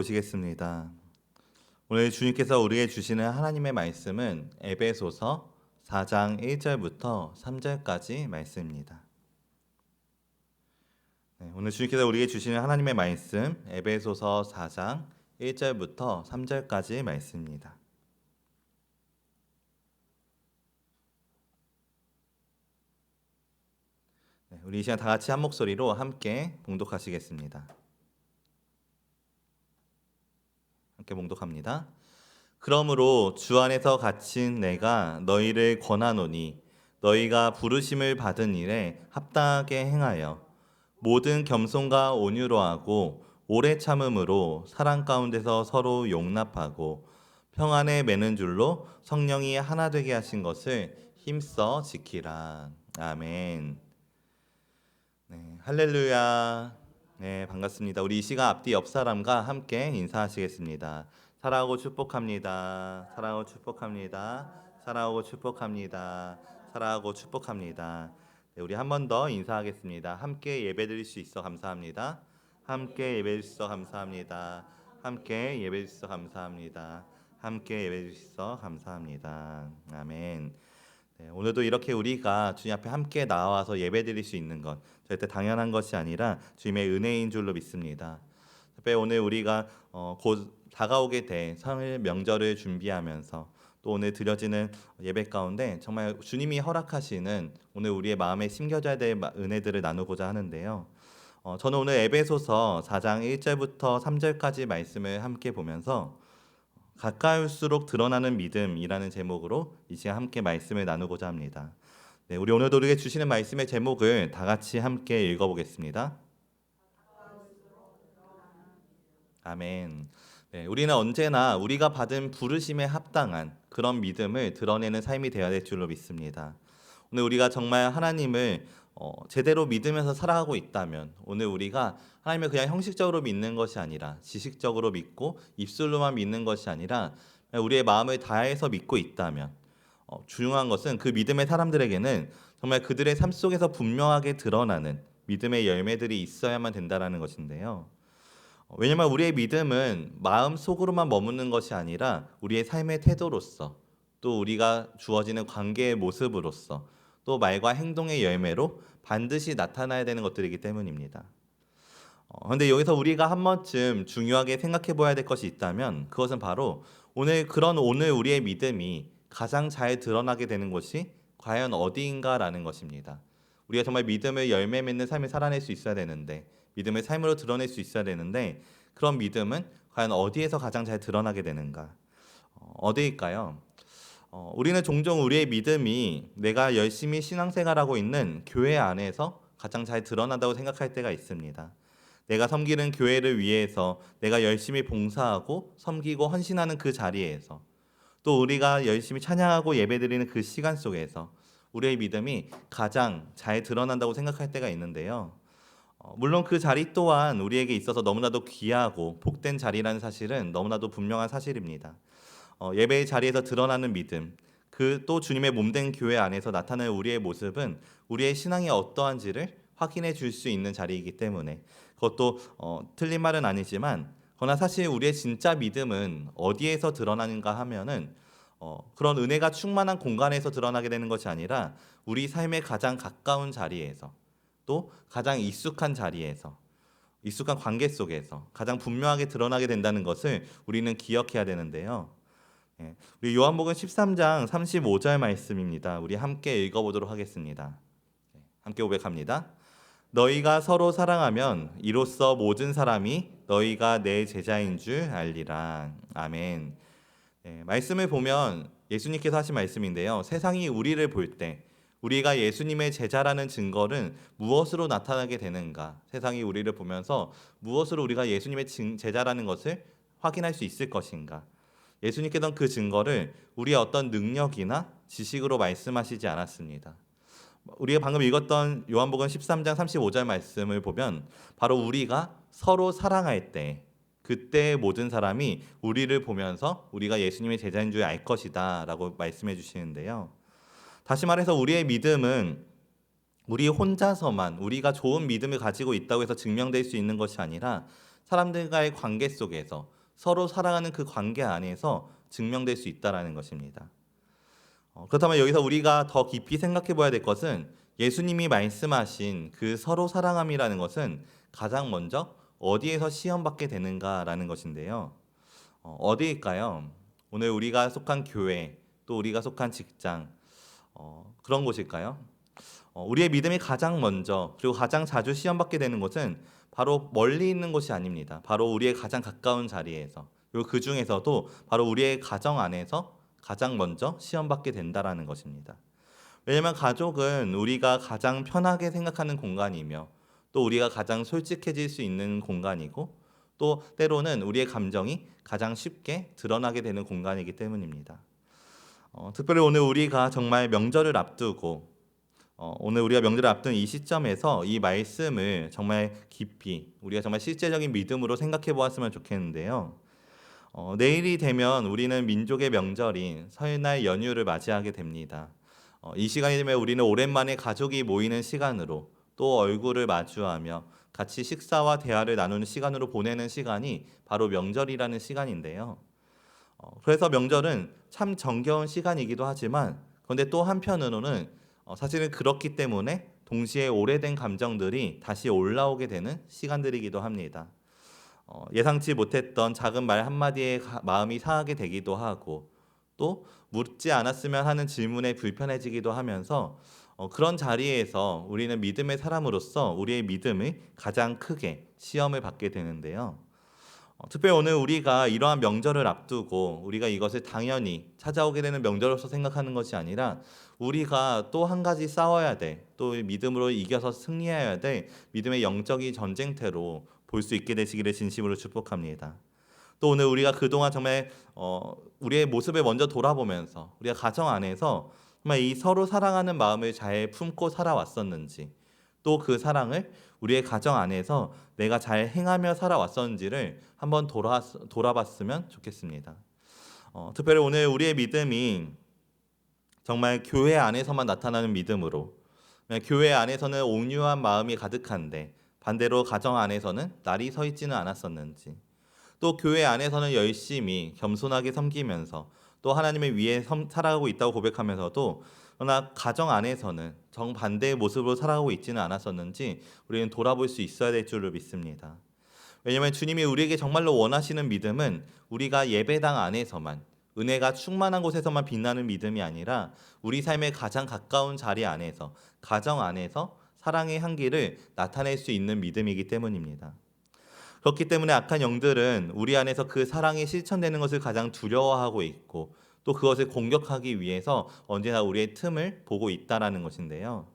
보시겠습니다. 오늘 주님께서 우리에게 주시는 하나님의 말씀은 에베소서 4장 1절부터 3절까지 말씀입니다. 오늘 주님께서 우리에게 주시는 하나님의 말씀 에베소서 4장 1절부터 3절까지 말씀입니다. 우리 이 시간 다 같이 한 목소리로 함께 봉독하시겠습니다. 함께 봉독합니다. 그러므로 주 안에서 갇힌 내가 너희를 권하노니 너희가 부르심을 받은 일에 합당하게 행하여 모든 겸손과 온유로 하고 오래 참음으로 사랑 가운데서 서로 용납하고 평안에 매는 줄로 성령이 하나 되게 하신 것을 힘써 지키라. 아멘. 할렐루야. 반갑습니다. 우리 이 시간 앞뒤 옆 사람과 함께 인사하시겠습니다. 사랑하고 축복합니다. 사랑하고 축복합니다. 사랑하고 축복합니다. 사랑하고 축복합니다. 우리 한 번 더 인사하겠습니다. 함께 예배드릴 수 있어 감사합니다. 함께 예배드릴 수 있어 감사합니다. 함께 예배드릴 수 있어 감사합니다. 함께 예배드릴 수 있어 감사합니다. 아멘. 오늘도 이렇게 우리가 주님 앞에 함께 나와서 예배드릴 수 있는 것 절대 당연한 것이 아니라 주님의 은혜인 줄로 믿습니다. 특별히 오늘 우리가 곧 다가오게 될 설 명절을 준비하면서 또 오늘 드려지는 예배 가운데 정말 주님이 허락하시는 오늘 우리의 마음에 심겨져야 될 은혜들을 나누고자 하는데요. 저는 오늘 에베소서 4장 1절부터 3절까지 말씀을 함께 보면서 가까울수록 드러나는 믿음이라는 제목으로 이 시간 함께 말씀을 나누고자 합니다. 우리 오늘도 우리에게 주시는 말씀의 제목을 다 같이 함께 읽어보겠습니다. 아멘. 우리는 언제나 우리가 받은 부르심에 합당한 그런 믿음을 드러내는 삶이 되어야 될 줄로 믿습니다. 오늘 우리가 정말 하나님을 제대로 믿으면서 살아가고 있다면 오늘 우리가 하나님을 그냥 형식적으로 믿는 것이 아니라 지식적으로 믿고 입술로만 믿는 것이 아니라 우리의 마음을 다해서 믿고 있다면 중요한 것은 그 믿음의 사람들에게는 정말 그들의 삶 속에서 분명하게 드러나는 믿음의 열매들이 있어야만 된다는 것인데요. 왜냐하면 우리의 믿음은 마음속으로만 머무는 것이 아니라 우리의 삶의 태도로서 또 우리가 주어지는 관계의 모습으로서 또 말과 행동의 열매로 반드시 나타나야 되는 것들이기 때문입니다. 그런데 여기서 우리가 한 번쯤 중요하게 생각해 보아야 될 것이 있다면 그것은 바로 오늘 우리의 믿음이 가장 잘 드러나게 되는 곳이 과연 어디인가라는 것입니다. 우리가 정말 믿음을 열매 맺는 삶을 살아낼 수 있어야 되는데 믿음을 삶으로 드러낼 수 있어야 되는데 그런 믿음은 과연 어디에서 가장 잘 드러나게 되는가? 어디일까요? 우리는 종종 우리의 믿음이 내가 열심히 신앙생활하고 있는 교회 안에서 가장 잘 드러난다고 생각할 때가 있습니다. 내가 섬기는 교회를 위해서 내가 열심히 봉사하고 섬기고 헌신하는 그 자리에서 또 우리가 열심히 찬양하고 예배드리는 그 시간 속에서 우리의 믿음이 가장 잘 드러난다고 생각할 때가 있는데요. 물론 그 자리 또한 우리에게 있어서 너무나도 귀하고 복된 자리라는 사실은 너무나도 분명한 사실입니다. 예배의 자리에서 드러나는 믿음, 그 또 주님의 몸된 교회 안에서 나타나는 우리의 모습은 우리의 신앙이 어떠한지를 확인해 줄 수 있는 자리이기 때문에 그것도 틀린 말은 아니지만 그러나 사실 우리의 진짜 믿음은 어디에서 드러나는가 하면은 그런 은혜가 충만한 공간에서 드러나게 되는 것이 아니라 우리 삶의 가장 가까운 자리에서 또 가장 익숙한 자리에서 익숙한 관계 속에서 가장 분명하게 드러나게 된다는 것을 우리는 기억해야 되는데요. 우리 요한복음 13장 35절 말씀입니다. 우리 함께 읽어보도록 하겠습니다. 함께 고백합니다. 너희가 서로 사랑하면 이로써 모든 사람이 너희가 내 제자인 줄 알리라. 아멘. 말씀을 보면 예수님께서 하신 말씀인데요. 세상이 우리를 볼 때 우리가 예수님의 제자라는 증거는 무엇으로 나타나게 되는가? 세상이 우리를 보면서 무엇으로 우리가 예수님의 제자라는 것을 확인할 수 있을 것인가? 예수님께서는 그 증거를 우리의 어떤 능력이나 지식으로 말씀하시지 않았습니다. 우리가 방금 읽었던 요한복음 13장 35절 말씀을 보면 바로 우리가 서로 사랑할 때 그때 모든 사람이 우리를 보면서 우리가 예수님의 제자인 줄 알 것이다 라고 말씀해 주시는데요. 다시 말해서 우리의 믿음은 우리 혼자서만 우리가 좋은 믿음을 가지고 있다고 해서 증명될 수 있는 것이 아니라 사람들과의 관계 속에서 서로 사랑하는 그 관계 안에서 증명될 수 있다라는 것입니다. 그렇다면 여기서 우리가 더 깊이 생각해 봐야 될 것은 예수님이 말씀하신 그 서로 사랑함이라는 것은 가장 먼저 어디에서 시험받게 되는가라는 것인데요. 어디일까요? 오늘 우리가 속한 교회, 또 우리가 속한 직장, 그런 곳일까요? 우리의 믿음이 가장 먼저 그리고 가장 자주 시험받게 되는 곳은 바로 멀리 있는 곳이 아닙니다. 바로 우리의 가장 가까운 자리에서, 그리고 그 중에서도 바로 우리의 가정 안에서 가장 먼저 시험받게 된다라는 것입니다. 왜냐하면 가족은 우리가 가장 편하게 생각하는 공간이며 또 우리가 가장 솔직해질 수 있는 공간이고 또 때로는 우리의 감정이 가장 쉽게 드러나게 되는 공간이기 때문입니다. 특별히 오늘 우리가 정말 명절을 앞두고 오늘 우리가 명절을 앞둔 이 시점에서 이 말씀을 정말 깊이 우리가 정말 실제적인 믿음으로 생각해 보았으면 좋겠는데요. 내일이 되면 우리는 민족의 명절인 설날 연휴를 맞이하게 됩니다. 이 시간이 되면 우리는 오랜만에 가족이 모이는 시간으로 또 얼굴을 마주하며 같이 식사와 대화를 나누는 시간으로 보내는 시간이 바로 명절이라는 시간인데요. 그래서 명절은 참 정겨운 시간이기도 하지만 그런데 또 한편으로는 사실은 그렇기 때문에 동시에 오래된 감정들이 다시 올라오게 되는 시간들이기도 합니다. 예상치 못했던 작은 말 한마디에 마음이 상하게 되기도 하고 또 묻지 않았으면 하는 질문에 불편해지기도 하면서 그런 자리에서 우리는 믿음의 사람으로서 우리의 믿음을 가장 크게 시험을 받게 되는데요. 특별히 오늘 우리가 이러한 명절을 앞두고 우리가 이것을 당연히 찾아오게 되는 명절로서 생각하는 것이 아니라 우리가 또 한 가지 싸워야 돼, 또 믿음으로 이겨서 승리해야 될 믿음의 영적인 전쟁터로 볼 수 있게 되시기를 진심으로 축복합니다. 또 오늘 우리가 그동안 정말 우리의 모습을 먼저 돌아보면서 우리가 가정 안에서 정말 이 서로 사랑하는 마음을 잘 품고 살아왔었는지 또 그 사랑을 우리의 가정 안에서 내가 잘 행하며 살아왔었는지를 한번 돌아봤으면 좋겠습니다. 특별히 오늘 우리의 믿음이 정말 교회 안에서만 나타나는 믿음으로 교회 안에서는 온유한 마음이 가득한데 반대로 가정 안에서는 날이 서 있지는 않았었는지 또 교회 안에서는 열심히 겸손하게 섬기면서 또 하나님을 위해 살아가고 있다고 고백하면서도 그러나 가정 안에서는 정반대의 모습으로 살아가고 있지는 않았었는지 우리는 돌아볼 수 있어야 될 줄로 믿습니다. 왜냐하면 주님이 우리에게 정말로 원하시는 믿음은 우리가 예배당 안에서만 은혜가 충만한 곳에서만 빛나는 믿음이 아니라 우리 삶의 가장 가까운 자리 안에서 가정 안에서 사랑의 향기를 나타낼 수 있는 믿음이기 때문입니다. 그렇기 때문에 악한 영들은 우리 안에서 그 사랑이 실천되는 것을 가장 두려워하고 있고 또 그것을 공격하기 위해서 언제나 우리의 틈을 보고 있다라는 것인데요.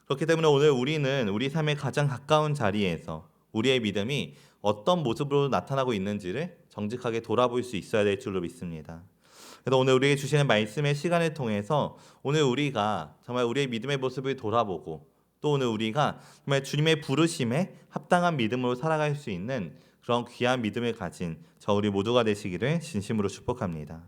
그렇기 때문에 오늘 우리는 우리 삶의 가장 가까운 자리에서 우리의 믿음이 어떤 모습으로 나타나고 있는지를 정직하게 돌아볼 수 있어야 될 줄로 믿습니다. 그래서 오늘 우리에게 주시는 말씀의 시간을 통해서 오늘 우리가 정말 우리의 믿음의 모습을 돌아보고 또 오늘 우리가 정말 주님의 부르심에 합당한 믿음으로 살아갈 수 있는 그런 귀한 믿음을 가진 저 우리 모두가 되시기를 진심으로 축복합니다.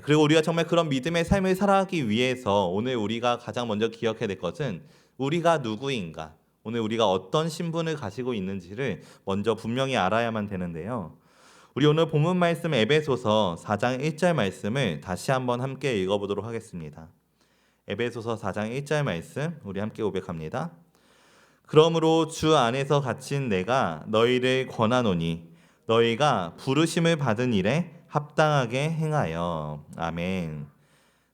그리고 우리가 정말 그런 믿음의 삶을 살아가기 위해서 오늘 우리가 가장 먼저 기억해야 될 것은 우리가 누구인가, 오늘 우리가 어떤 신분을 가지고 있는지를 먼저 분명히 알아야만 되는데요. 우리 오늘 본문 말씀 에베소서 4장 1절 말씀을 다시 한번 함께 읽어보도록 하겠습니다. 에베소서 4장 1절 말씀 우리 함께 고백합니다. 그러므로 주 안에서 갇힌 내가 너희를 권하노니 너희가 부르심을 받은 일에 합당하게 행하여. 아멘.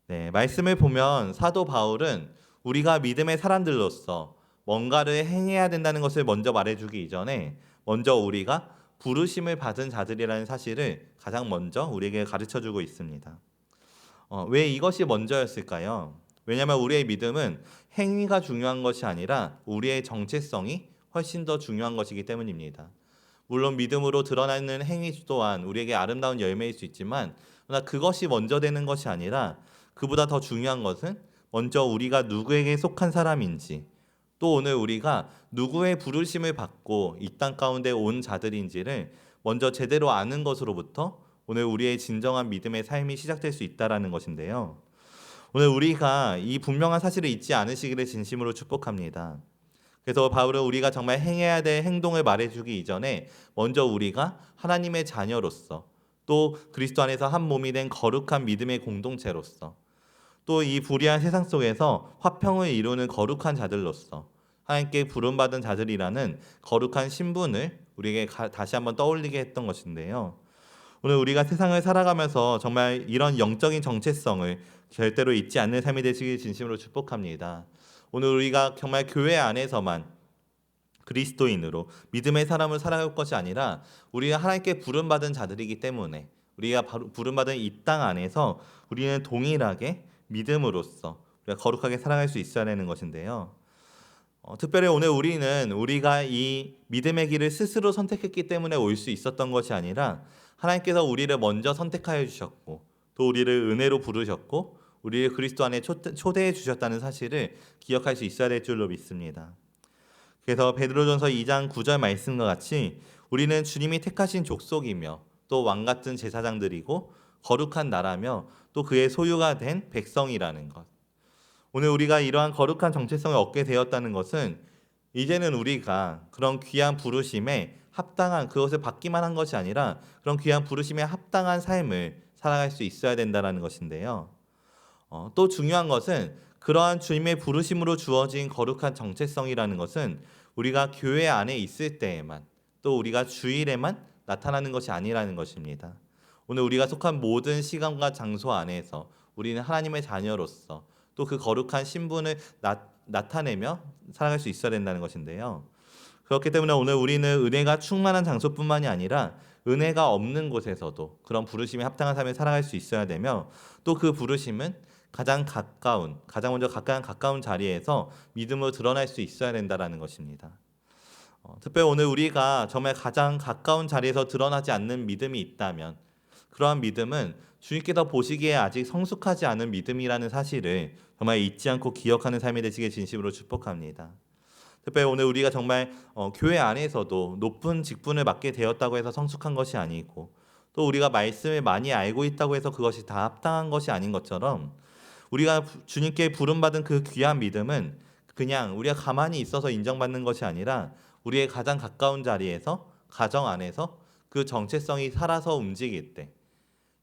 네, 말씀을 보면 사도 바울은 우리가 믿음의 사람들로서 뭔가를 행해야 된다는 것을 먼저 말해주기 이전에 먼저 우리가 부르심을 받은 자들이라는 사실을 가장 먼저 우리에게 가르쳐주고 있습니다. 왜 이것이 먼저였을까요? 왜냐하면 우리의 믿음은 행위가 중요한 것이 아니라 우리의 정체성이 훨씬 더 중요한 것이기 때문입니다. 물론 믿음으로 드러나는 행위 또한 우리에게 아름다운 열매일 수 있지만 그러나 그것이 먼저 되는 것이 아니라 그보다 더 중요한 것은 먼저 우리가 누구에게 속한 사람인지 또 오늘 우리가 누구의 부르심을 받고 이 땅 가운데 온 자들인지를 먼저 제대로 아는 것으로부터 오늘 우리의 진정한 믿음의 삶이 시작될 수 있다는 것인데요. 오늘 우리가 이 분명한 사실을 잊지 않으시기를 진심으로 축복합니다. 그래서 바울은 우리가 정말 행해야 될 행동을 말해주기 이전에 먼저 우리가 하나님의 자녀로서 또 그리스도 안에서 한 몸이 된 거룩한 믿음의 공동체로서 또 이 불의한 세상 속에서 화평을 이루는 거룩한 자들로서 하나님께 부름받은 자들이라는 거룩한 신분을 우리에게 다시 한번 떠올리게 했던 것인데요. 오늘 우리가 세상을 살아가면서 정말 이런 영적인 정체성을 절대로 잊지 않는 삶이 되시길 진심으로 축복합니다. 오늘 우리가 정말 교회 안에서만 그리스도인으로 믿음의 사람을 살아갈 것이 아니라 우리가 하나님께 부름받은 자들이기 때문에 우리가 부름받은 이 땅 안에서 우리는 동일하게 믿음으로써 우리가 거룩하게 살아갈 수 있어야 되는 것인데요. 특별히 오늘 우리는 우리가 이 믿음의 길을 스스로 선택했기 때문에 올 수 있었던 것이 아니라 하나님께서 우리를 먼저 선택하여 주셨고 또 우리를 은혜로 부르셨고 우리를 그리스도 안에 초대해 주셨다는 사실을 기억할 수 있어야 될 줄로 믿습니다. 그래서 베드로전서 2장 9절 말씀과 같이 우리는 주님이 택하신 족속이며 또 왕같은 제사장들이고 거룩한 나라며 또 그의 소유가 된 백성이라는 것. 오늘 우리가 이러한 거룩한 정체성을 얻게 되었다는 것은 이제는 우리가 그런 귀한 부르심에 합당한 그것을 받기만 한 것이 아니라 그런 귀한 부르심에 합당한 삶을 살아갈 수 있어야 된다는 것인데요. 또 중요한 것은 그러한 주님의 부르심으로 주어진 거룩한 정체성이라는 것은 우리가 교회 안에 있을 때에만 또 우리가 주일에만 나타나는 것이 아니라는 것입니다. 오늘 우리가 속한 모든 시간과 장소 안에서 우리는 하나님의 자녀로서 또 그 거룩한 신분을 나타내며 살아갈 수 있어야 된다는 것인데요. 그렇기 때문에 오늘 우리는 은혜가 충만한 장소뿐만이 아니라 은혜가 없는 곳에서도 그런 부르심에 합당한 삶을 살아갈 수 있어야 되며 또 그 부르심은 가장 먼저 가까운 자리에서 믿음으로 드러날 수 있어야 된다는 것입니다. 특별히 오늘 우리가 정말 가장 가까운 자리에서 드러나지 않는 믿음이 있다면 그러한 믿음은 주님께서 보시기에 아직 성숙하지 않은 믿음이라는 사실을 정말 잊지 않고 기억하는 삶이 되시길 진심으로 축복합니다. 특별히 오늘 우리가 정말 교회 안에서도 높은 직분을 맡게 되었다고 해서 성숙한 것이 아니고 또 우리가 말씀을 많이 알고 있다고 해서 그것이 다 합당한 것이 아닌 것처럼 우리가 주님께 부름받은 그 귀한 믿음은 그냥 우리가 가만히 있어서 인정받는 것이 아니라 우리의 가장 가까운 자리에서 가정 안에서 그 정체성이 살아서 움직일 때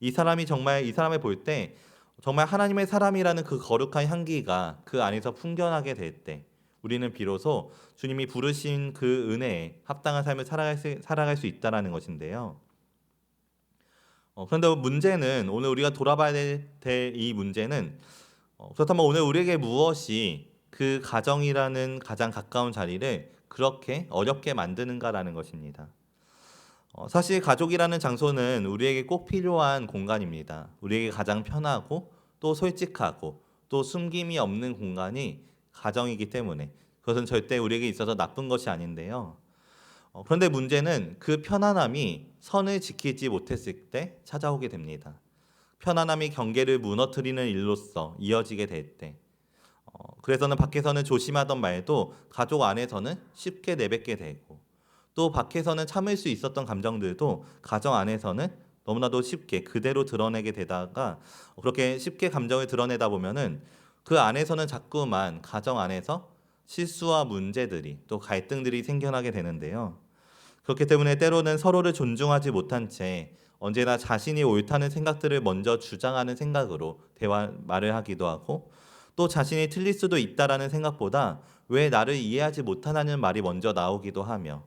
이 사람을 볼 때 정말 하나님의 사람이라는 그 거룩한 향기가 그 안에서 풍겨나게 될 때 우리는 비로소 주님이 부르신 그 은혜에 합당한 삶을 살아갈 수 있다라는 것인데요. 그런데 문제는 오늘 우리가 돌아봐야 될 이 문제는 그렇다면 오늘 우리에게 무엇이 그 가정이라는 가장 가까운 자리를 그렇게 어렵게 만드는가라는 것입니다. 사실 가족이라는 장소는 우리에게 꼭 필요한 공간입니다. 우리에게 가장 편하고 또 솔직하고 또 숨김이 없는 공간이 가정이기 때문에 그것은 절대 우리에게 있어서 나쁜 것이 아닌데요. 그런데 문제는 그 편안함이 선을 지키지 못했을 때 찾아오게 됩니다. 편안함이 경계를 무너뜨리는 일로서 이어지게 될 때, 그래서는 밖에서는 조심하던 말도 가족 안에서는 쉽게 내뱉게 되고 또 밖에서는 참을 수 있었던 감정들도 가정 안에서는 너무나도 쉽게 그대로 드러내게 되다가 그렇게 쉽게 감정을 드러내다 보면은 그 안에서는 자꾸만 가정 안에서 실수와 문제들이 또 갈등들이 생겨나게 되는데요. 그렇기 때문에 때로는 서로를 존중하지 못한 채 언제나 자신이 옳다는 생각들을 먼저 주장하는 생각으로 말을 하기도 하고 또 자신이 틀릴 수도 있다라는 생각보다 왜 나를 이해하지 못하냐는 말이 먼저 나오기도 하며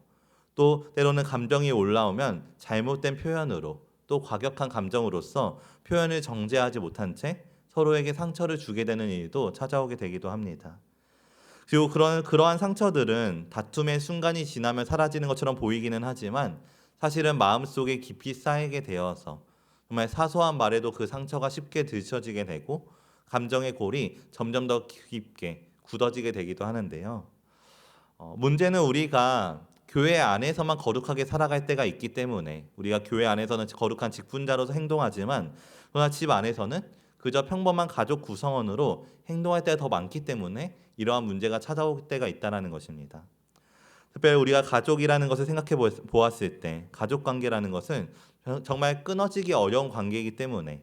또 때로는 감정이 올라오면 잘못된 표현으로 또 과격한 감정으로서 표현을 정제하지 못한 채 서로에게 상처를 주게 되는 일도 찾아오게 되기도 합니다. 그리고 그러한 상처들은 다툼의 순간이 지나면 사라지는 것처럼 보이기는 하지만 사실은 마음속에 깊이 쌓이게 되어서 정말 사소한 말에도 그 상처가 쉽게 들춰지게 되고 감정의 골이 점점 더 깊게 굳어지게 되기도 하는데요. 문제는 우리가 교회 안에서만 거룩하게 살아갈 때가 있기 때문에 우리가 교회 안에서는 거룩한 직분자로서 행동하지만 그러나 집 안에서는 그저 평범한 가족 구성원으로 행동할 때가 더 많기 때문에 이러한 문제가 찾아올 때가 있다는 것입니다. 특별히 우리가 가족이라는 것을 생각해 보았을 때 가족 관계라는 것은 정말 끊어지기 어려운 관계이기 때문에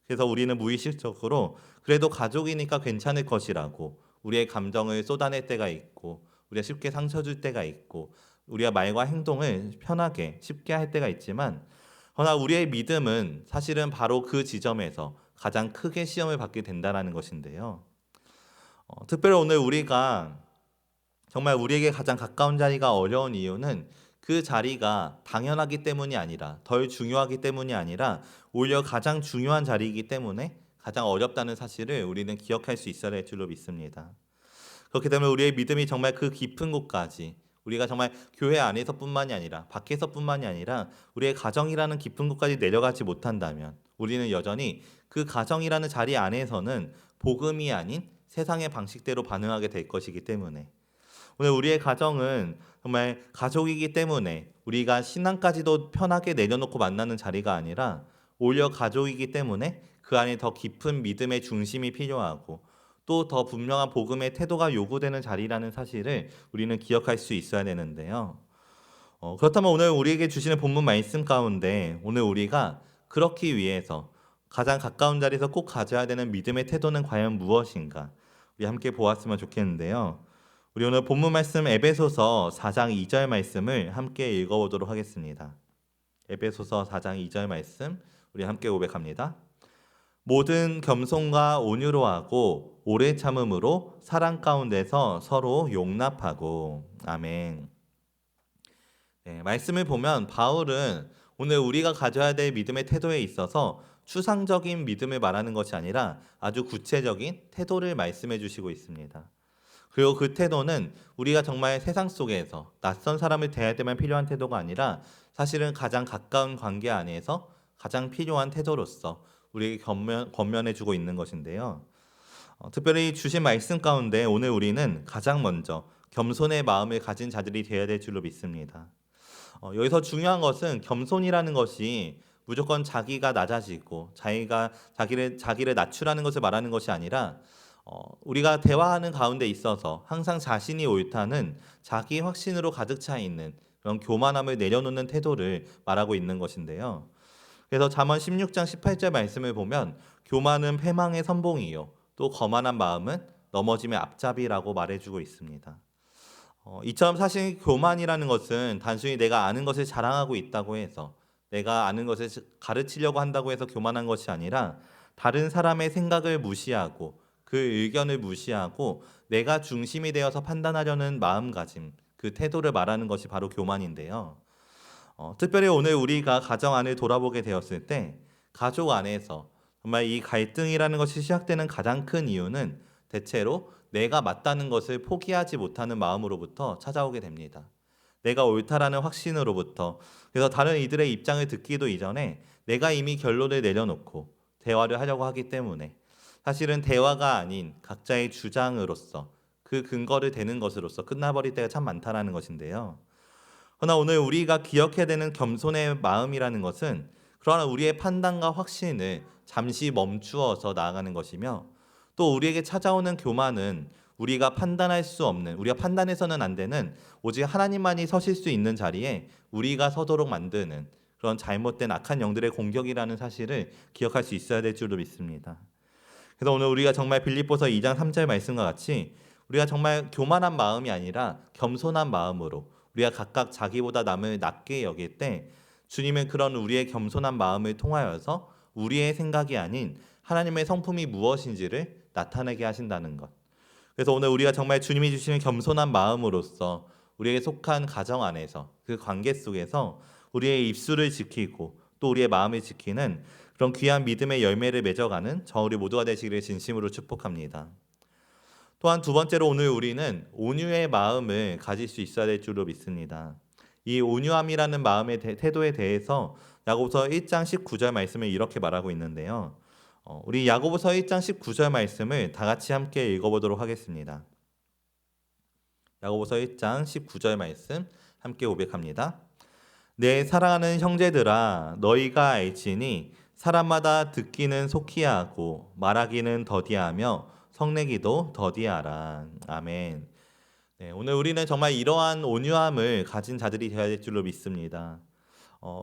그래서 우리는 무의식적으로 그래도 가족이니까 괜찮을 것이라고 우리의 감정을 쏟아낼 때가 있고 우리가 쉽게 상처 줄 때가 있고 우리가 말과 행동을 편하게 쉽게 할 때가 있지만 그러나 우리의 믿음은 사실은 바로 그 지점에서 가장 크게 시험을 받게 된다는 것인데요. 특별히 오늘 우리가 정말 우리에게 가장 가까운 자리가 어려운 이유는 그 자리가 당연하기 때문이 아니라 덜 중요하기 때문이 아니라 오히려 가장 중요한 자리이기 때문에 가장 어렵다는 사실을 우리는 기억할 수 있어야 할 줄로 믿습니다. 그렇기 때문에 우리의 믿음이 정말 그 깊은 곳까지 우리가 정말 교회 안에서뿐만이 아니라 밖에서뿐만이 아니라 우리의 가정이라는 깊은 곳까지 내려가지 못한다면 우리는 여전히 그 가정이라는 자리 안에서는 복음이 아닌 세상의 방식대로 반응하게 될 것이기 때문에 오늘 우리의 가정은 정말 가족이기 때문에 우리가 신앙까지도 편하게 내려놓고 만나는 자리가 아니라 오히려 가족이기 때문에 그 안에 더 깊은 믿음의 중심이 필요하고 또 더 분명한 복음의 태도가 요구되는 자리라는 사실을 우리는 기억할 수 있어야 되는데요. 그렇다면 오늘 우리에게 주시는 본문 말씀 가운데 오늘 우리가 그렇기 위해서 가장 가까운 자리에서 꼭 가져야 되는 믿음의 태도는 과연 무엇인가? 우리 함께 보았으면 좋겠는데요. 우리 오늘 본문 말씀 에베소서 4장 2절 말씀을 함께 읽어보도록 하겠습니다. 에베소서 4장 2절 말씀 우리 함께 고백합니다. 모든 겸손과 온유로 하고 오래 참음으로 사랑 가운데서 서로 용납하고 아멘. 네, 말씀을 보면 바울은 오늘 우리가 가져야 될 믿음의 태도에 있어서 추상적인 믿음을 말하는 것이 아니라 아주 구체적인 태도를 말씀해 주시고 있습니다. 그리고 그 태도는 우리가 정말 세상 속에서 낯선 사람을 대할 때만 필요한 태도가 아니라 사실은 가장 가까운 관계 안에서 가장 필요한 태도로서 우리에게 권면해주고 있는 것인데요. 특별히 주신 말씀 가운데 오늘 우리는 가장 먼저 겸손의 마음을 가진 자들이 되어야 될 줄로 믿습니다. 여기서 중요한 것은 겸손이라는 것이 무조건 자기가 낮아지고 자기를 낮추라는 것을 말하는 것이 아니라 우리가 대화하는 가운데 있어서 항상 자신이 옳다는 자기 확신으로 가득 차 있는 그런 교만함을 내려놓는 태도를 말하고 있는 것인데요. 그래서 잠언 16장 18절 말씀을 보면 교만은 패망의 선봉이요 또 거만한 마음은 넘어짐의 앞잡이라고 말해주고 있습니다. 이처럼 사실 교만이라는 것은 단순히 내가 아는 것을 자랑하고 있다고 해서 내가 아는 것을 가르치려고 한다고 해서 교만한 것이 아니라 다른 사람의 생각을 무시하고 그 의견을 무시하고 내가 중심이 되어서 판단하려는 마음가짐, 그 태도를 말하는 것이 바로 교만인데요. 특별히 오늘 우리가 가정 안을 돌아보게 되었을 때 가족 안에서 정말 이 갈등이라는 것이 시작되는 가장 큰 이유는 대체로 내가 맞다는 것을 포기하지 못하는 마음으로부터 찾아오게 됩니다. 내가 옳다라는 확신으로부터 그래서 다른 이들의 입장을 듣기도 이전에 내가 이미 결론을 내려놓고 대화를 하려고 하기 때문에 사실은 대화가 아닌 각자의 주장으로서 그 근거를 대는 것으로서 끝나버릴 때가 참 많다라는 것인데요. 그러나 오늘 우리가 기억해야 되는 겸손의 마음이라는 것은 그러나 우리의 판단과 확신을 잠시 멈추어서 나아가는 것이며 또 우리에게 찾아오는 교만은 우리가 판단할 수 없는 우리가 판단해서는 안 되는 오직 하나님만이 서실 수 있는 자리에 우리가 서도록 만드는 그런 잘못된 악한 영들의 공격이라는 사실을 기억할 수 있어야 될 줄로 믿습니다. 그래서 오늘 우리가 정말 빌립보서 2장 3절 말씀과 같이 우리가 정말 교만한 마음이 아니라 겸손한 마음으로 우리가 각각 자기보다 남을 낮게 여길 때 주님은 그런 우리의 겸손한 마음을 통하여서 우리의 생각이 아닌 하나님의 성품이 무엇인지를 나타내게 하신다는 것. 그래서 오늘 우리가 정말 주님이 주시는 겸손한 마음으로서 우리에게 속한 가정 안에서 그 관계 속에서 우리의 입술을 지키고 또 우리의 마음을 지키는 그런 귀한 믿음의 열매를 맺어가는 저 우리 모두가 되시기를 진심으로 축복합니다. 또한 두 번째로 오늘 우리는 온유의 마음을 가질 수 있어야 될 줄로 믿습니다. 이 온유함이라는 마음의 태도에 대해서 야고보서 1장 19절 말씀을 이렇게 말하고 있는데요. 우리 야고보서 1장 19절 말씀을 다 같이 함께 읽어보도록 하겠습니다. 야고보서 1장 19절 말씀 함께 고백합니다. 내 사랑하는 형제들아 너희가 알지니 사람마다 듣기는 속히 하고 말하기는 더디하며 성내기도 더디하라. 아멘. 네, 오늘 우리는 정말 이러한 온유함을 가진 자들이 되어야 될 줄로 믿습니다.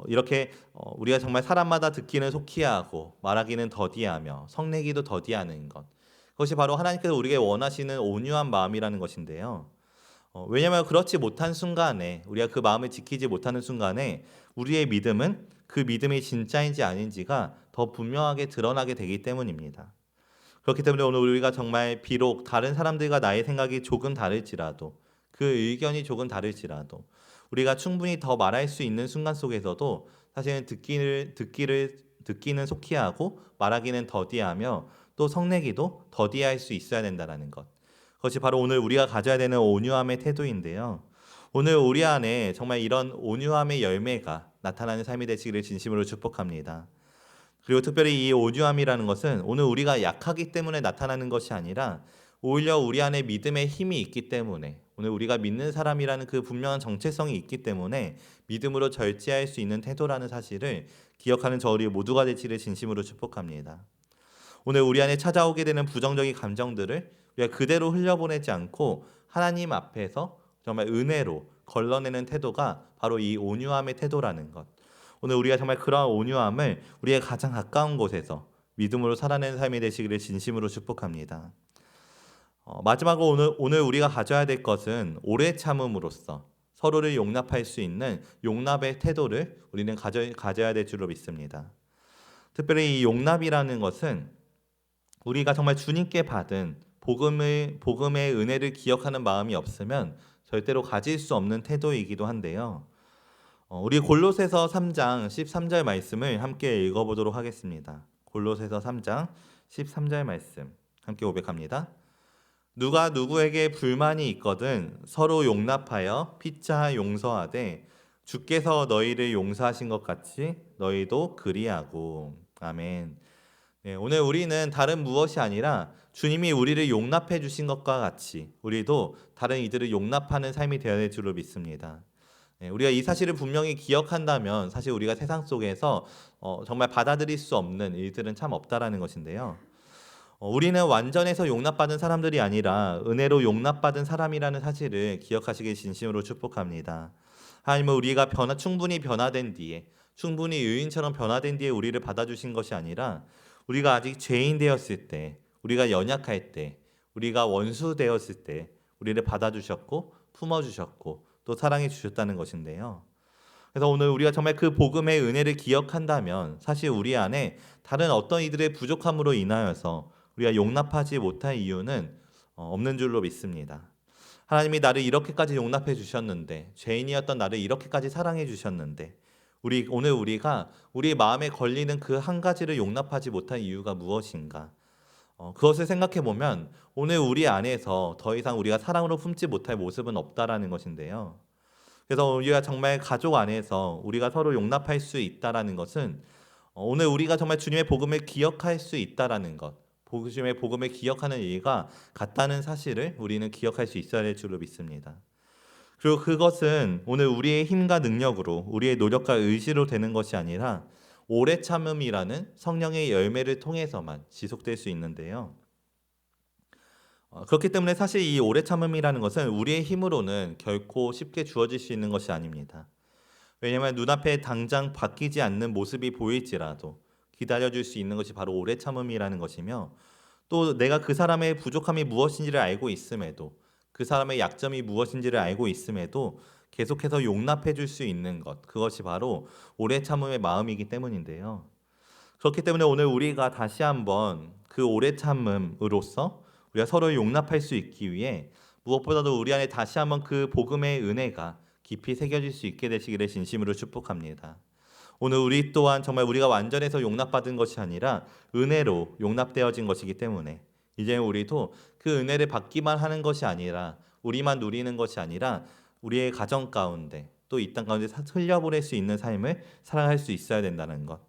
이렇게 우리가 정말 사람마다 듣기는 속히 하고 말하기는 더디하며 성내기도 더디하는 것. 그것이 바로 하나님께서 우리에게 원하시는 온유한 마음이라는 것인데요. 왜냐하면 그렇지 못한 순간에 우리가 그 마음을 지키지 못하는 순간에 우리의 믿음은 그 믿음이 진짜인지 아닌지가 더 분명하게 드러나게 되기 때문입니다. 그렇기 때문에 오늘 우리가 정말 비록 다른 사람들과 나의 생각이 조금 다를지라도 그 의견이 조금 다를지라도 우리가 충분히 더 말할 수 있는 순간 속에서도 사실은 듣기는 속히하고 말하기는 더디하며 또 성내기도 더디할 수 있어야 된다는 것. 그것이 바로 오늘 우리가 가져야 되는 온유함의 태도인데요. 오늘 우리 안에 정말 이런 온유함의 열매가 나타나는 삶이 되시기를 진심으로 축복합니다. 그리고 특별히 이 온유함이라는 것은 오늘 우리가 약하기 때문에 나타나는 것이 아니라 오히려 우리 안에 믿음의 힘이 있기 때문에 오늘 우리가 믿는 사람이라는 그 분명한 정체성이 있기 때문에 믿음으로 절제할 수 있는 태도라는 사실을 기억하는 저 우리 모두가 되기를 진심으로 축복합니다. 오늘 우리 안에 찾아오게 되는 부정적인 감정들을 우리가 그대로 흘려보내지 않고 하나님 앞에서 정말 은혜로 걸러내는 태도가 바로 이 온유함의 태도라는 것. 오늘 우리가 정말 그러한 온유함을 우리의 가장 가까운 곳에서 믿음으로 살아내는 삶이 되시기를 진심으로 축복합니다. 마지막으로 오늘 우리가 가져야 될 것은 오래 참음으로써 서로를 용납할 수 있는 용납의 태도를 우리는 가져야 될 줄로 믿습니다. 특별히 이 용납이라는 것은 우리가 정말 주님께 받은 복음의 은혜를 기억하는 마음이 없으면 절대로 가질 수 없는 태도이기도 한데요. 우리 골로새서 3장 13절 말씀을 함께 읽어보도록 하겠습니다. 골로새서 3장 13절 말씀 함께 고백합니다. 누가 누구에게 불만이 있거든 서로 용납하여 피차 용서하되 주께서 너희를 용서하신 것 같이 너희도 그리하고. 아멘. 네, 오늘 우리는 다른 무엇이 아니라 주님이 우리를 용납해 주신 것과 같이 우리도 다른 이들을 용납하는 삶이 되어야 될 줄로 믿습니다. 네, 우리가 이 사실을 분명히 기억한다면 사실 우리가 세상 속에서 정말 받아들일 수 없는 일들은 참 없다라는 것인데요. 우리는 완전해서 용납받은 사람들이 아니라 은혜로 용납받은 사람이라는 사실을 기억하시길 진심으로 축복합니다. 하나님은 우리가 충분히 변화된 뒤에 충분히 의인처럼 변화된 뒤에 우리를 받아주신 것이 아니라 우리가 아직 죄인 되었을 때, 우리가 연약할 때, 우리가 원수 되었을 때 우리를 받아주셨고 품어주셨고 또 사랑해 주셨다는 것인데요. 그래서 오늘 우리가 정말 그 복음의 은혜를 기억한다면 사실 우리 안에 다른 어떤 이들의 부족함으로 인하여서 우리가 용납하지 못할 이유는 없는 줄로 믿습니다. 하나님이 나를 이렇게까지 용납해 주셨는데 죄인이었던 나를 이렇게까지 사랑해 주셨는데 오늘 우리가 우리 마음에 걸리는 그 한 가지를 용납하지 못한 이유가 무엇인가? 그것을 생각해 보면 오늘 우리 안에서 더 이상 우리가 사랑으로 품지 못할 모습은 없다라는 것인데요. 그래서 우리가 정말 가족 안에서 우리가 서로 용납할 수 있다라는 것은 오늘 우리가 정말 주님의 복음을 기억할 수 있다라는 것, 주님의 복음을 기억하는 일과 같다는 사실을 우리는 기억할 수 있어야 될 줄로 믿습니다. 그리고 그것은 오늘 우리의 힘과 능력으로 우리의 노력과 의지로 되는 것이 아니라 오래 참음이라는 성령의 열매를 통해서만 지속될 수 있는데요. 그렇기 때문에 사실 이 오래 참음이라는 것은 우리의 힘으로는 결코 쉽게 주어질 수 있는 것이 아닙니다. 왜냐하면 눈앞에 당장 바뀌지 않는 모습이 보일지라도 기다려줄 수 있는 것이 바로 오래 참음이라는 것이며 또 내가 그 사람의 부족함이 무엇인지를 알고 있음에도 그 사람의 약점이 무엇인지를 알고 있음에도 계속해서 용납해 줄 수 있는 것, 그것이 바로 오래 참음의 마음이기 때문인데요. 그렇기 때문에 오늘 우리가 다시 한번 그 오래 참음으로써 우리가 서로를 용납할 수 있기 위해 무엇보다도 우리 안에 다시 한번 그 복음의 은혜가 깊이 새겨질 수 있게 되시기를 진심으로 축복합니다. 오늘 우리 또한 정말 우리가 완전해서 용납받은 것이 아니라 은혜로 용납되어진 것이기 때문에 이제 우리도 그 은혜를 받기만 하는 것이 아니라 우리만 누리는 것이 아니라 우리의 가정 가운데 또 이 땅 가운데 흘려보낼 수 있는 삶을 살아갈 수 있어야 된다는 것.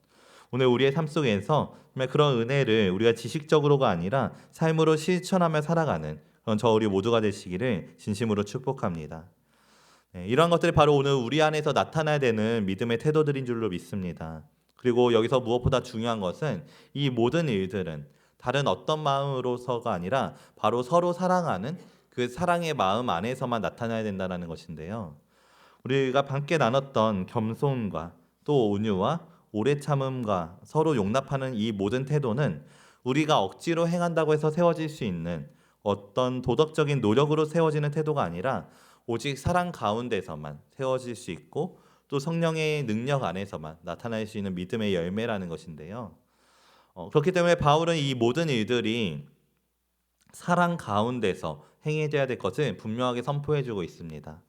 오늘 우리의 삶 속에서 정말 그런 은혜를 우리가 지식적으로가 아니라 삶으로 실천하며 살아가는 그런 저 우리 모두가 되시기를 진심으로 축복합니다. 네, 이러한 것들이 바로 오늘 우리 안에서 나타나야 되는 믿음의 태도들인 줄로 믿습니다. 그리고 여기서 무엇보다 중요한 것은 이 모든 일들은 다른 어떤 마음으로서가 아니라 바로 서로 사랑하는 그 사랑의 마음 안에서만 나타나야 된다는 것인데요. 우리가 함께 나눴던 겸손과 또 온유와 오래 참음과 서로 용납하는 이 모든 태도는 우리가 억지로 행한다고 해서 세워질 수 있는 어떤 도덕적인 노력으로 세워지는 태도가 아니라 오직 사랑 가운데서만 세워질 수 있고 또 성령의 능력 안에서만 나타날 수 있는 믿음의 열매라는 것인데요. 그렇기 때문에 바울은 이 모든 일들이 사랑 가운데서 행해져야 될 것을 분명하게 선포해주고 있습니다.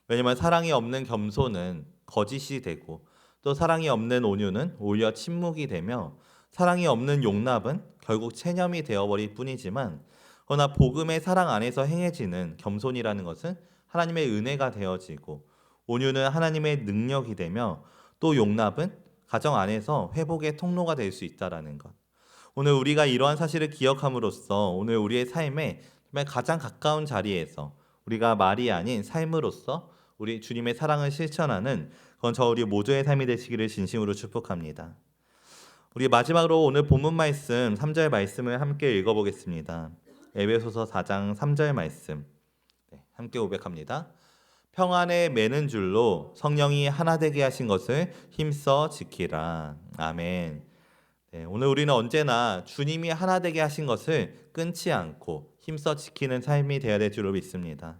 왜냐하면 사랑이 없는 겸손은 거짓이 되고 또 사랑이 없는 온유는 오히려 침묵이 되며 사랑이 없는 용납은 결국 체념이 되어버릴 뿐이지만 그러나 복음의 사랑 안에서 행해지는 겸손이라는 것은 하나님의 은혜가 되어지고 온유는 하나님의 능력이 되며 또 용납은 가정 안에서 회복의 통로가 될 수 있다라는 것. 오늘 우리가 이러한 사실을 기억함으로써 오늘 우리의 삶에 정말 가장 가까운 자리에서 우리가 말이 아닌 삶으로서 우리 주님의 사랑을 실천하는 그건 저 우리 모두의 삶이 되시기를 진심으로 축복합니다. 우리 마지막으로 오늘 본문 말씀 3절 말씀을 함께 읽어보겠습니다. 에베소서 4장 3절 말씀 함께 고백합니다. 평안에 매는 줄로 성령이 하나 되게 하신 것을 힘써 지키라. 아멘. 오늘 우리는 언제나 주님이 하나 되게 하신 것을 끊지 않고 힘써 지키는 삶이 되어야 될 줄로 믿습니다.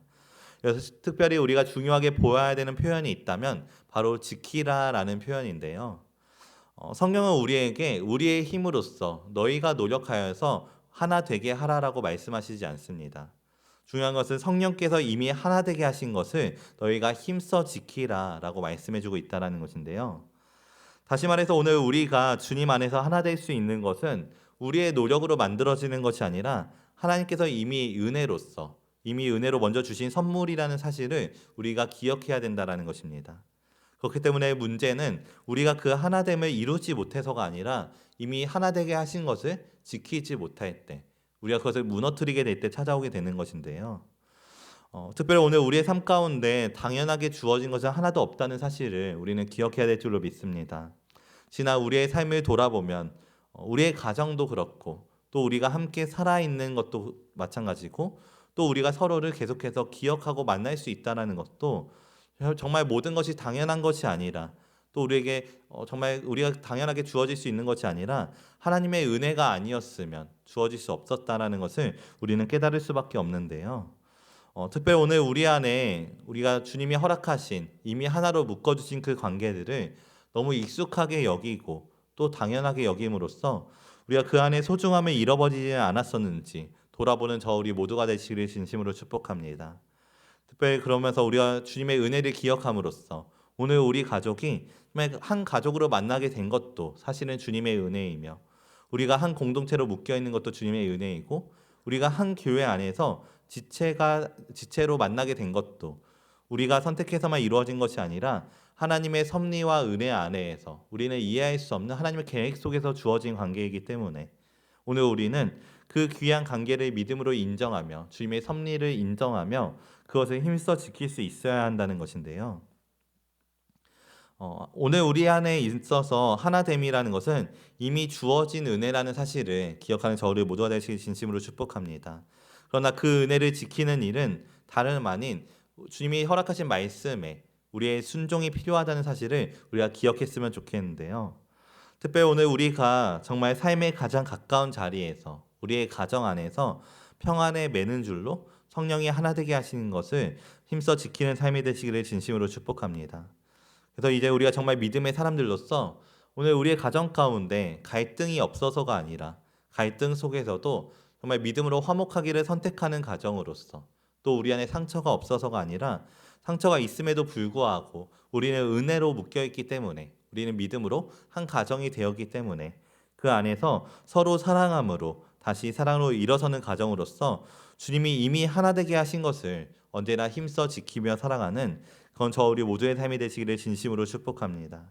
그래서 특별히 우리가 중요하게 보아야 되는 표현이 있다면 바로 지키라라는 표현인데요. 성경은 우리에게 우리의 힘으로써 너희가 노력하여서 하나 되게 하라라고 말씀하시지 않습니다. 중요한 것은 성령께서 이미 하나 되게 하신 것을 너희가 힘써 지키라라고 말씀해주고 있다는 것인데요. 다시 말해서 오늘 우리가 주님 안에서 하나 될 수 있는 것은 우리의 노력으로 만들어지는 것이 아니라 하나님께서 이미 은혜로 먼저 주신 선물이라는 사실을 우리가 기억해야 된다는 것입니다. 그렇기 때문에 문제는 우리가 그 하나됨을 이루지 못해서가 아니라 이미 하나 되게 하신 것을 지키지 못할 때, 우리가 그것을 무너뜨리게 될 때 찾아오게 되는 것인데요. 특별히 오늘 우리의 삶 가운데 당연하게 주어진 것은 하나도 없다는 사실을 우리는 기억해야 될 줄로 믿습니다. 지난 우리의 삶을 돌아보면 우리의 가정도 그렇고 또 우리가 함께 살아있는 것도 마찬가지고 또 우리가 서로를 계속해서 기억하고 만날 수 있다는 것도 정말 모든 것이 당연한 것이 아니라 또 우리에게 정말 우리가 당연하게 주어질 수 있는 것이 아니라 하나님의 은혜가 아니었으면 주어질 수 없었다라는 것을 우리는 깨달을 수밖에 없는데요. 특별히 오늘 우리 안에 우리가 주님이 허락하신 이미 하나로 묶어주신 그 관계들을 너무 익숙하게 여기고 또 당연하게 여김으로써 우리가 그 안에 소중함을 잃어버리지 않았었는지 돌아보는 저 우리 모두가 되시기를 진심으로 축복합니다. 특별히 그러면서 우리가 주님의 은혜를 기억함으로써 오늘 우리 가족이 정말 한 가족으로 만나게 된 것도 사실은 주님의 은혜이며 우리가 한 공동체로 묶여 있는 것도 주님의 은혜이고 우리가 한 교회 안에서 지체로 만나게 된 것도 우리가 선택해서만 이루어진 것이 아니라 하나님의 섭리와 은혜 안에서 우리는 이해할 수 없는 하나님의 계획 속에서 주어진 관계이기 때문에 오늘 우리는 그 귀한 관계를 믿음으로 인정하며 주님의 섭리를 인정하며 그것을 힘써 지킬 수 있어야 한다는 것인데요. 오늘 우리 안에 있어서 하나됨이라는 것은 이미 주어진 은혜라는 사실을 기억하는 저를 모두가 되시길 진심으로 축복합니다. 그러나 그 은혜를 지키는 일은 다름 아닌 주님이 허락하신 말씀에 우리의 순종이 필요하다는 사실을 우리가 기억했으면 좋겠는데요. 특별히 오늘 우리가 정말 삶의 가장 가까운 자리에서 우리의 가정 안에서 평안에 매는 줄로 성령이 하나 되게 하시는 것을 힘써 지키는 삶이 되시기를 진심으로 축복합니다. 그래서 이제 우리가 정말 믿음의 사람들로서 오늘 우리의 가정 가운데 갈등이 없어서가 아니라 갈등 속에서도 정말 믿음으로 화목하기를 선택하는 가정으로서 또 우리 안에 상처가 없어서가 아니라 상처가 있음에도 불구하고 우리는 은혜로 묶여있기 때문에 우리는 믿음으로 한 가정이 되었기 때문에 그 안에서 서로 사랑함으로 다시 사랑으로 일어서는 가정으로서 주님이 이미 하나 되게 하신 것을 언제나 힘써 지키며 살아가는 그건 저 우리 모두의 삶이 되시기를 진심으로 축복합니다.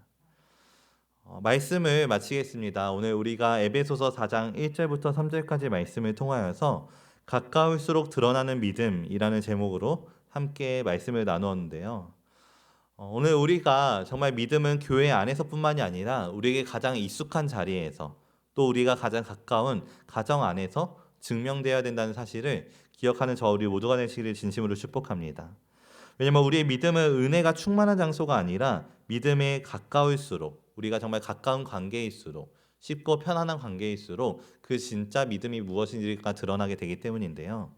말씀을 마치겠습니다. 오늘 우리가 에베소서 4장 1절부터 3절까지 말씀을 통하여서 가까울수록 드러나는 믿음이라는 제목으로 함께 말씀을 나누었는데요. 오늘 우리가 정말 믿음은 교회 안에서뿐만이 아니라 우리에게 가장 익숙한 자리에서 또 우리가 가장 가까운 가정 안에서 증명되어야 된다는 사실을 기억하는 저 우리 모두가 되시기를 진심으로 축복합니다. 왜냐하면 우리의 믿음은 은혜가 충만한 장소가 아니라 믿음에 가까울수록 우리가 정말 가까운 관계일수록 쉽고 편안한 관계일수록 그 진짜 믿음이 무엇인지가 드러나게 되기 때문인데요.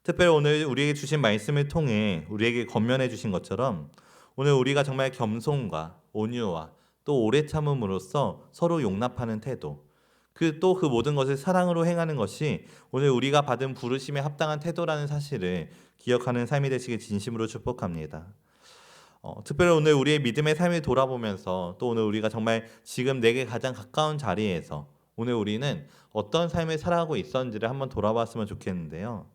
특별히 오늘 우리에게 주신 말씀을 통해 우리에게 권면해 주신 것처럼 오늘 우리가 정말 겸손과 온유와 또 오래 참음으로써 서로 용납하는 태도, 그 모든 것을 사랑으로 행하는 것이 오늘 우리가 받은 부르심에 합당한 태도라는 사실을 기억하는 삶이 되시길 진심으로 축복합니다. 특별히 오늘 우리의 믿음의 삶을 돌아보면서 또 오늘 우리가 정말 지금 내게 가장 가까운 자리에서 오늘 우리는 어떤 삶을 살아가고 있었는지를 한번 돌아봤으면 좋겠는데요.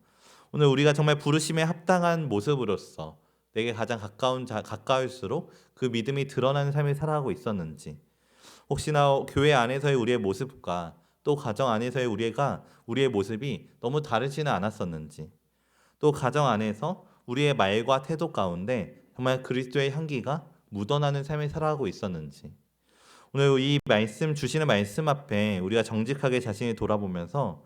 오늘 우리가 정말 부르심에 합당한 모습으로서 내게 가장 가까울수록 그 믿음이 드러나는 삶을 살아가고 있었는지, 혹시나 교회 안에서의 우리의 모습과 또 가정 안에서의 우리의 모습이 너무 다르지는 않았었는지, 또 가정 안에서 우리의 말과 태도 가운데 정말 그리스도의 향기가 묻어나는 삶을 살아가고 있었는지, 오늘 이 말씀 주시는 말씀 앞에 우리가 정직하게 자신을 돌아보면서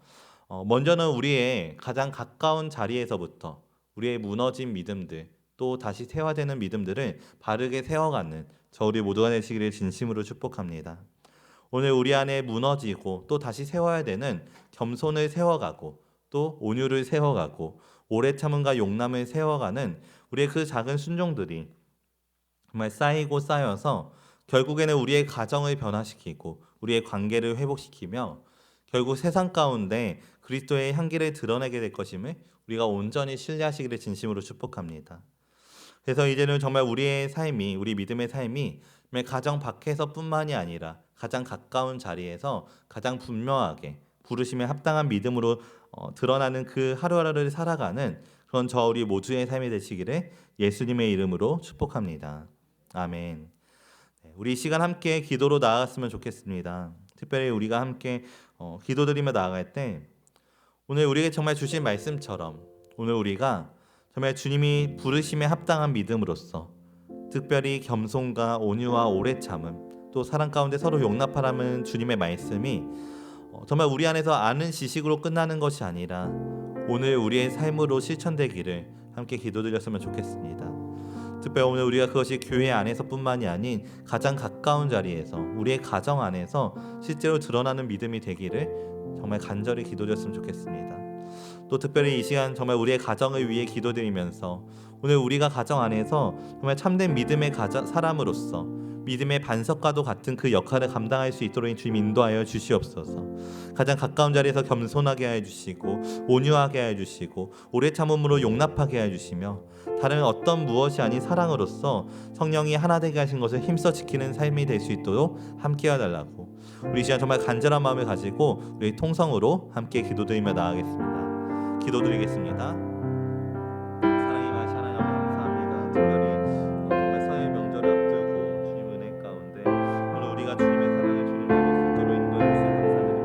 먼저는 우리의 가장 가까운 자리에서부터 우리의 무너진 믿음들 또 다시 세워되는 믿음들을 바르게 세워가는 저 우리 모두가 되시기를 진심으로 축복합니다. 오늘 우리 안에 무너지고 또 다시 세워야 되는 겸손을 세워가고 또 온유를 세워가고 오래 참음과 용남을 세워가는 우리의 그 작은 순종들이 정말 쌓이고 쌓여서 결국에는 우리의 가정을 변화시키고 우리의 관계를 회복시키며 결국 세상 가운데 그리스도의 향기를 드러내게 될 것임을 우리가 온전히 신뢰하시기를 진심으로 축복합니다. 그래서 이제는 정말 우리 믿음의 삶이 가정 밖에서뿐만이 아니라 가장 가까운 자리에서 가장 분명하게 부르심에 합당한 믿음으로 드러나는 그 하루하루를 살아가는 그런 저 우리 모두의 삶이 되시기를 예수님의 이름으로 축복합니다. 아멘. 우리 이 시간 함께 기도로 나아갔으면 좋겠습니다. 특별히 우리가 함께 기도드리며 나아갈 때 오늘 우리에게 정말 주신 말씀처럼 오늘 우리가 정말 주님이 부르심에 합당한 믿음으로써 특별히 겸손과 온유와 오래 참음 또 사랑 가운데 서로 용납하라는 주님의 말씀이 정말 우리 안에서 아는 지식으로 끝나는 것이 아니라 오늘 우리의 삶으로 실천되기를 함께 기도드렸으면 좋겠습니다. 특별히 오늘 우리가 그것이 교회 안에서뿐만이 아닌 가장 가까운 자리에서 우리의 가정 안에서 실제로 드러나는 믿음이 되기를 정말 간절히 기도드렸으면 좋겠습니다. 또 특별히 이 시간 정말 우리의 가정을 위해 기도드리면서 오늘 우리가 가정 안에서 정말 참된 믿음의 사람으로서 믿음의 반석과도 같은 그 역할을 감당할 수 있도록 주님 인도하여 주시옵소서. 가장 가까운 자리에서 겸손하게 하여 주시고 온유하게 하여 주시고 오래 참음으로 용납하게 하여 주시며 다른 어떤 무엇이 아닌 사랑으로서 성령이 하나 되게 하신 것을 힘써 지키는 삶이 될 수 있도록 함께해 달라고 우리 시간 정말 간절한 마음을 가지고 우리 통성으로 함께 기도드리며 나아가겠습니다. 기도드리겠습니다. 사랑이 많으신 하나님 감사합니다. 특별히 정말 사회 명절을 앞두고 주님 은혜 가운데 오늘 우리가 주님의 사랑을 주님 앞에 인도해 주셔서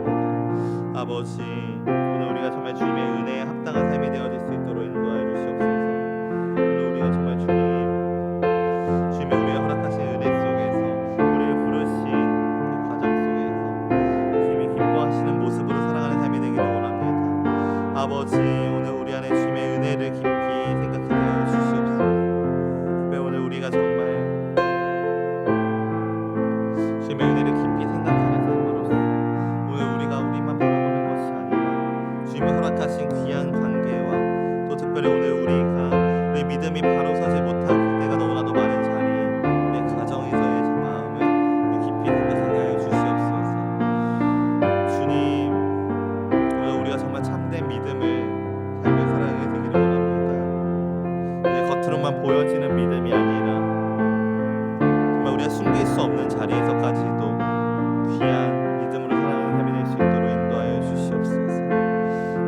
감사드립니다. 아버지 오늘 우리가 정말 주님의 은혜에 합당한 삶이 되어질 수 있도록 인도하여 주시옵소서. 오늘 우리가 정말 주님이 우리의 허락하신 은혜 속에서 우리를 부르신 그 과정 속에서 주님이 기뻐하시는 모습으로 살아가는 삶이 되기를 원합니다. 아버지 오늘 우리 안에 주님의 은혜를 깊이 생각하게 하여 주시옵소서. 특별히 오늘 우리가 정말 주님의 은혜를 깊이 생각하는 삶으로서 오늘 우리가 우리만 바라보는 것이 아니라 주님이 허락하신 귀한 관계와 또 특별히 오늘 우리가 우리 믿음이 바로 서지 못할 때가 너무나도 많은 자리 내 가정에서의 마음을 깊이 생각하게 하여 주시옵소서. 주님 오늘 우리가 정말 참된 믿음을 삶을 살아가게 되기를 원합니다. 이제 겉으로만 보여지는 믿음이 아니라 정말 우리가 숨길 수 없는 자리에서까지도 귀한 믿음으로 살아가는 삶이 될 수 있도록 인도하여 주시옵소서.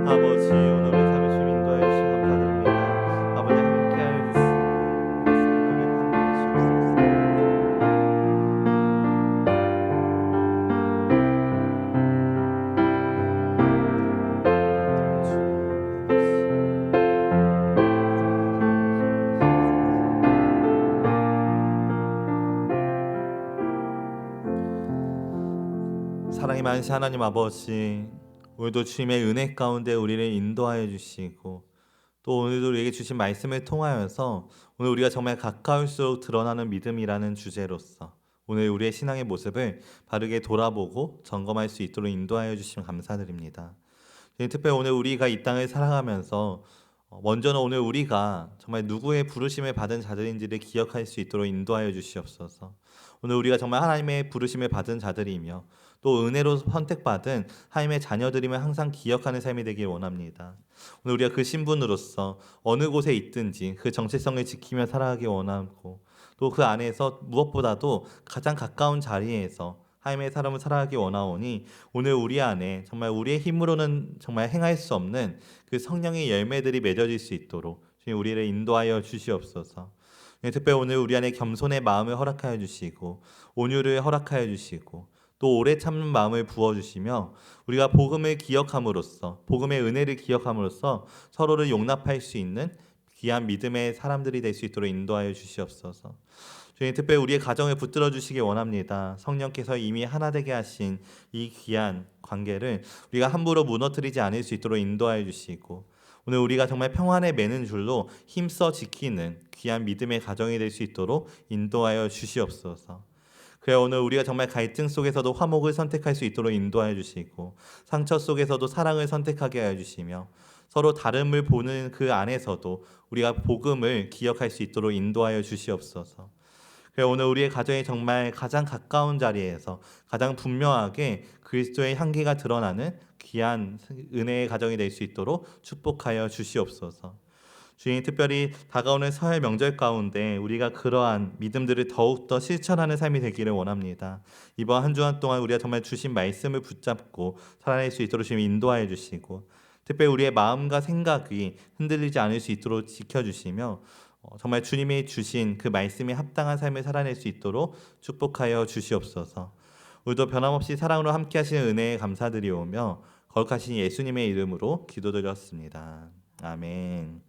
아버지 오늘 우리 삶을 주님 인도하여 주시고 감사드립니다. 아버지 함께하여 주시고 사랑이 많으신 하나님 아버지 오늘도 주님의 은혜 가운데 우리를 인도하여 주시고 또 오늘도 우리에게 주신 말씀을 통하여서 오늘 우리가 정말 가까울수록 드러나는 믿음이라는 주제로서 오늘 우리의 신앙의 모습을 바르게 돌아보고 점검할 수 있도록 인도하여 주시면 감사드립니다. 특별히 오늘 우리가 이 땅을 살아가면서 먼저는 오늘 우리가 정말 누구의 부르심을 받은 자들인지를 기억할 수 있도록 인도하여 주시옵소서. 오늘 우리가 정말 하나님의 부르심을 받은 자들이며 또 은혜로 선택받은 하나님의 자녀들임을 항상 기억하는 삶이 되길 원합니다. 오늘 우리가 그 신분으로서 어느 곳에 있든지 그 정체성을 지키며 살아가기 원하고 또 그 안에서 무엇보다도 가장 가까운 자리에서 하나님의 사람을 살아가기 원하오니 오늘 우리 안에 정말 우리의 힘으로는 정말 행할 수 없는 그 성령의 열매들이 맺어질 수 있도록 주님 우리를 인도하여 주시옵소서. 특별히 오늘 우리 안에 겸손의 마음을 허락하여 주시고 온유를 허락하여 주시고 또 오래 참는 마음을 부어주시며 우리가 복음을 기억함으로써 복음의 은혜를 기억함으로써 서로를 용납할 수 있는 귀한 믿음의 사람들이 될 수 있도록 인도하여 주시옵소서. 주님 특별히 우리의 가정을 붙들어 주시기 원합니다. 성령께서 이미 하나 되게 하신 이 귀한 관계를 우리가 함부로 무너뜨리지 않을 수 있도록 인도하여 주시고 오늘 우리가 정말 평안에 매는 줄로 힘써 지키는 귀한 믿음의 가정이 될 수 있도록 인도하여 주시옵소서. 그래 오늘 우리가 정말 갈등 속에서도 화목을 선택할 수 있도록 인도하여 주시고 상처 속에서도 사랑을 선택하게 하여 주시며 서로 다름을 보는 그 안에서도 우리가 복음을 기억할 수 있도록 인도하여 주시옵소서. 그래 오늘 우리의 가정이 정말 가장 가까운 자리에서 가장 분명하게 그리스도의 향기가 드러나는 귀한 은혜의 가정이 될 수 있도록 축복하여 주시옵소서. 주님 특별히 다가오는 설 명절 가운데 우리가 그러한 믿음들을 더욱더 실천하는 삶이 되기를 원합니다. 이번 한 주간 동안 우리가 정말 주신 말씀을 붙잡고 살아낼 수 있도록 주님 인도하여 주시고 특별히 우리의 마음과 생각이 흔들리지 않을 수 있도록 지켜주시며 정말 주님이 주신 그 말씀에 합당한 삶을 살아낼 수 있도록 축복하여 주시옵소서. 우리도 변함없이 사랑으로 함께 하시는 은혜에 감사드리오며 거룩하신 예수님의 이름으로 기도드렸습니다. 아멘.